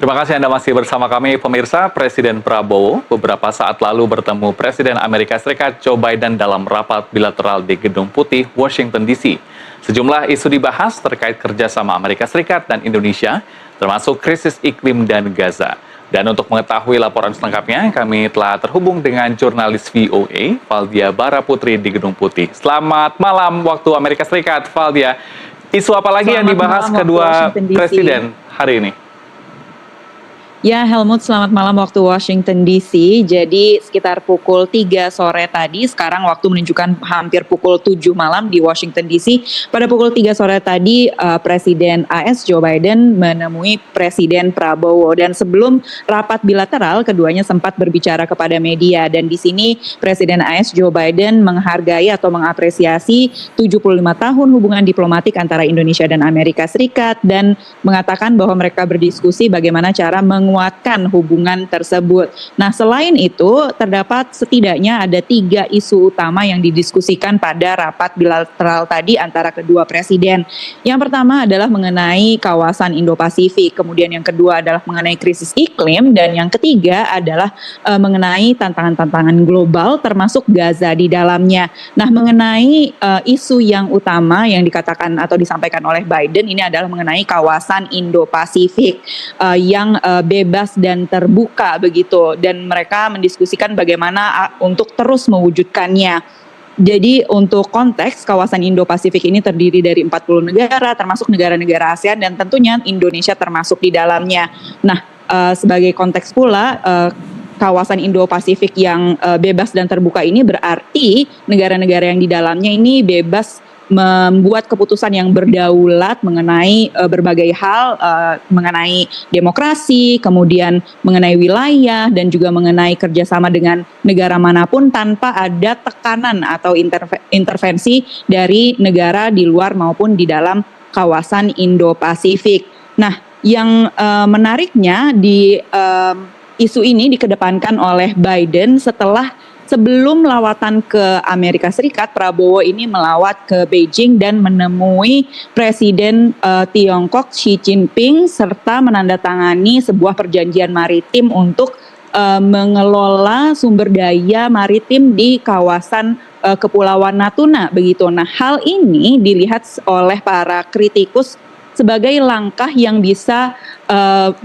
Terima kasih Anda masih bersama kami, pemirsa. Presiden Prabowo beberapa saat lalu bertemu Presiden Amerika Serikat Joe Biden dalam rapat bilateral di Gedung Putih, Washington DC. Sejumlah isu dibahas terkait kerjasama Amerika Serikat dan Indonesia, termasuk krisis iklim dan Gaza. Dan untuk mengetahui laporan selengkapnya, kami telah terhubung dengan jurnalis VOA, Valdia Baraputri di Gedung Putih. Selamat malam waktu Amerika Serikat, Valdia. Isu apa lagi yang dibahas kedua presiden hari ini? Ya, Helmut, selamat malam waktu Washington DC. Jadi sekitar pukul 3 sore tadi, sekarang waktu menunjukkan hampir pukul 7 malam di Washington DC. Pada pukul 3 sore tadi, Presiden AS Joe Biden menemui Presiden Prabowo. Dan sebelum rapat bilateral, keduanya sempat berbicara kepada media. Dan di sini Presiden AS Joe Biden menghargai atau mengapresiasi 75 tahun hubungan diplomatik antara Indonesia dan Amerika Serikat. Dan mengatakan bahwa mereka berdiskusi bagaimana cara menguatkan hubungan tersebut. Nah, selain itu terdapat setidaknya ada 3 isu utama yang didiskusikan pada rapat bilateral tadi antara kedua presiden. Yang pertama adalah mengenai kawasan Indo-Pasifik, kemudian yang kedua adalah mengenai krisis iklim, dan yang ketiga adalah mengenai tantangan-tantangan global termasuk Gaza di dalamnya. Nah, mengenai isu yang utama yang dikatakan atau disampaikan oleh Biden ini adalah mengenai kawasan Indo-Pasifik yang bebas dan terbuka begitu, dan mereka mendiskusikan bagaimana untuk terus mewujudkannya. Jadi untuk konteks, kawasan Indo-Pasifik ini terdiri dari 40 negara termasuk negara-negara ASEAN dan tentunya Indonesia termasuk di dalamnya. Nah, sebagai konteks pula, kawasan Indo-Pasifik yang bebas dan terbuka ini berarti negara-negara yang di dalamnya ini bebas membuat keputusan yang berdaulat mengenai berbagai hal, mengenai demokrasi, kemudian mengenai wilayah, dan juga mengenai kerjasama dengan negara manapun tanpa ada tekanan atau intervensi dari negara di luar maupun di dalam kawasan Indo-Pasifik. Nah, yang menariknya di isu ini dikedepankan oleh Biden setelah sebelum lawatan ke Amerika Serikat, Prabowo ini melawat ke Beijing dan menemui Presiden Tiongkok Xi Jinping serta menandatangani sebuah perjanjian maritim untuk mengelola sumber daya maritim di kawasan Kepulauan Natuna begitu. Nah, hal ini dilihat oleh para kritikus sebagai langkah yang bisa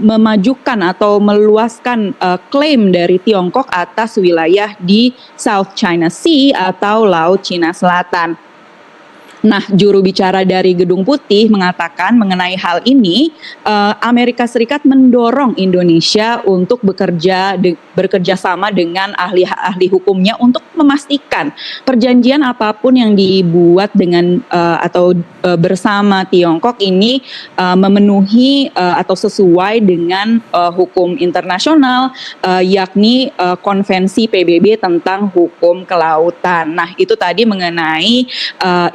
memajukan atau meluaskan klaim dari Tiongkok atas wilayah di South China Sea atau Laut Cina Selatan. Nah, juru bicara dari Gedung Putih mengatakan mengenai hal ini, Amerika Serikat mendorong Indonesia untuk bekerja sama dengan ahli hukumnya untuk memastikan perjanjian apapun yang dibuat dengan atau bersama Tiongkok ini memenuhi atau sesuai dengan hukum internasional, yakni konvensi PBB tentang hukum kelautan. Nah, itu tadi mengenai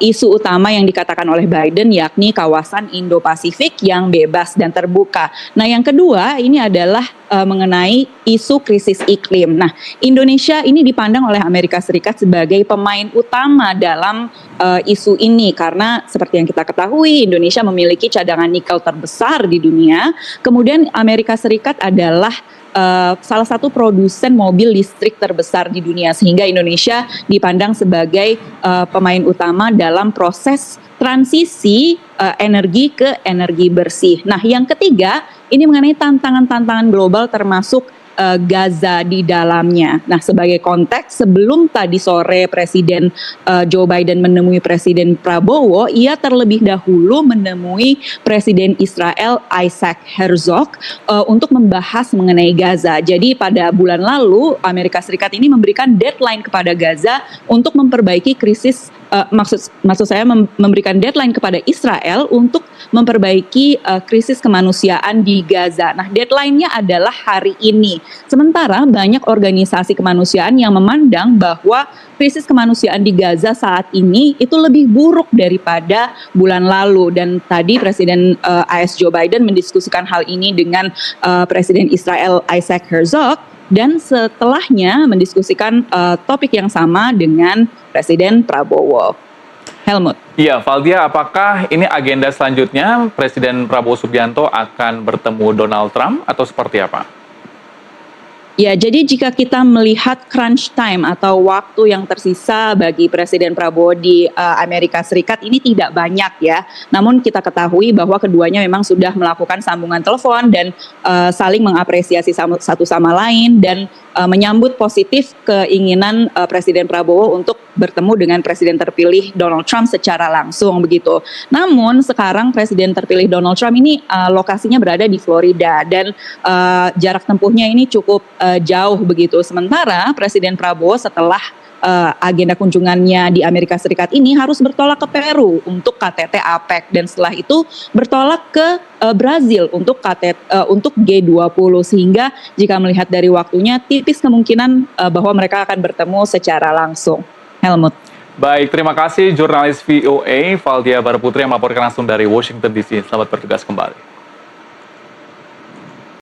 isu utama yang dikatakan oleh Biden, yakni kawasan Indo-Pasifik yang bebas dan terbuka. Nah, yang kedua ini adalah mengenai isu krisis iklim. Nah, Indonesia ini dipandang oleh Amerika Serikat sebagai pemain utama dalam isu ini karena seperti yang kita ketahui Indonesia memiliki cadangan nikel terbesar di dunia. Kemudian Amerika Serikat adalah salah satu produsen mobil listrik terbesar di dunia, sehingga Indonesia dipandang sebagai pemain utama dalam proses transisi energi ke energi bersih. Nah, yang ketiga ini mengenai tantangan-tantangan global termasuk Gaza di dalamnya. Nah, sebagai konteks, sebelum tadi sore Presiden Joe Biden menemui Presiden Prabowo, ia terlebih dahulu menemui Presiden Israel Isaac Herzog untuk membahas mengenai Gaza. Jadi pada bulan lalu Amerika Serikat ini memberikan deadline kepada Gaza untuk memperbaiki krisis, maksud saya memberikan deadline kepada Israel untuk memperbaiki krisis kemanusiaan di Gaza. Nah, deadline-nya adalah hari ini. Sementara banyak organisasi kemanusiaan yang memandang bahwa krisis kemanusiaan di Gaza saat ini itu lebih buruk daripada bulan lalu. Dan tadi Presiden AS Joe Biden mendiskusikan hal ini dengan Presiden Israel Isaac Herzog, dan setelahnya mendiskusikan topik yang sama dengan Presiden Prabowo. Helmut. Iya, Valdia, apakah ini agenda selanjutnya Presiden Prabowo Subianto akan bertemu Donald Trump atau seperti apa? Ya, jadi jika kita melihat crunch time atau waktu yang tersisa bagi Presiden Prabowo di Amerika Serikat ini tidak banyak ya. Namun kita ketahui bahwa keduanya memang sudah melakukan sambungan telepon dan saling mengapresiasi satu sama lain dan menyambut positif keinginan Presiden Prabowo untuk bertemu dengan Presiden terpilih Donald Trump secara langsung begitu. Namun sekarang Presiden terpilih Donald Trump ini lokasinya berada di Florida dan jarak tempuhnya ini cukup jauh begitu. Sementara Presiden Prabowo setelah agenda kunjungannya di Amerika Serikat ini harus bertolak ke Peru untuk KTT APEC dan setelah itu bertolak ke Brazil untuk untuk G20 sehingga jika melihat dari waktunya tipis kemungkinan bahwa mereka akan bertemu secara langsung. Helmut. Baik, terima kasih jurnalis VOA Valdia Baraputri yang melaporkan langsung dari Washington DC. Selamat bertugas kembali.